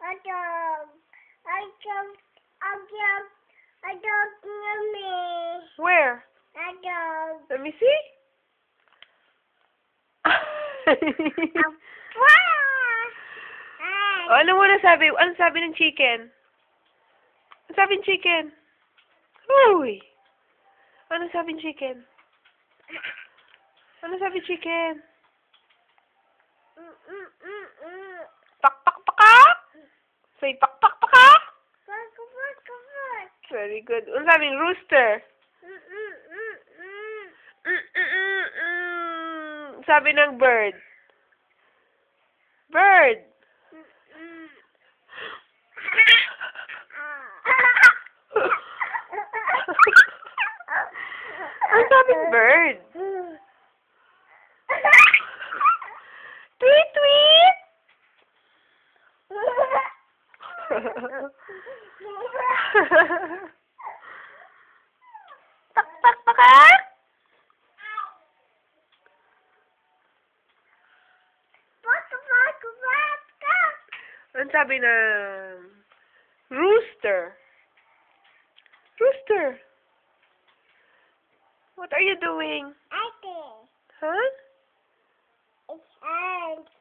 A dog. A dog near me. Where? A dog. Let me see. Wow! Ano mo nasabi? Ano sabi ng chicken? Ano sabi ng chicken? Uy! Ano sabi ng chicken? Ano sabi ng chicken? Pak pak pakak! Say pak pak pakak! Very good. Ano sabi ng rooster? Sabi ng bird. Bird. Ano sabi ng bird? Tweet tweet. Pak pak pakak. Ano sabi ng rooster? Rooster. What are you doing? Huh? It's hands.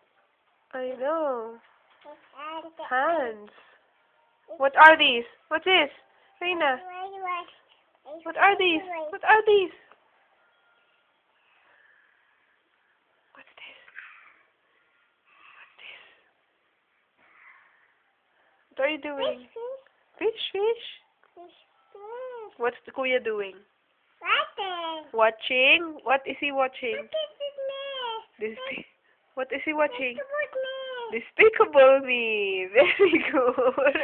I know. It's hands. Hands. What are these? What's this? Reina. What are these? What are these? What's this? What's this? What are you doing? Fish, fish. What's the kuya doing? Watching? What is he watching? What is he watching? Despicable Me. Very good.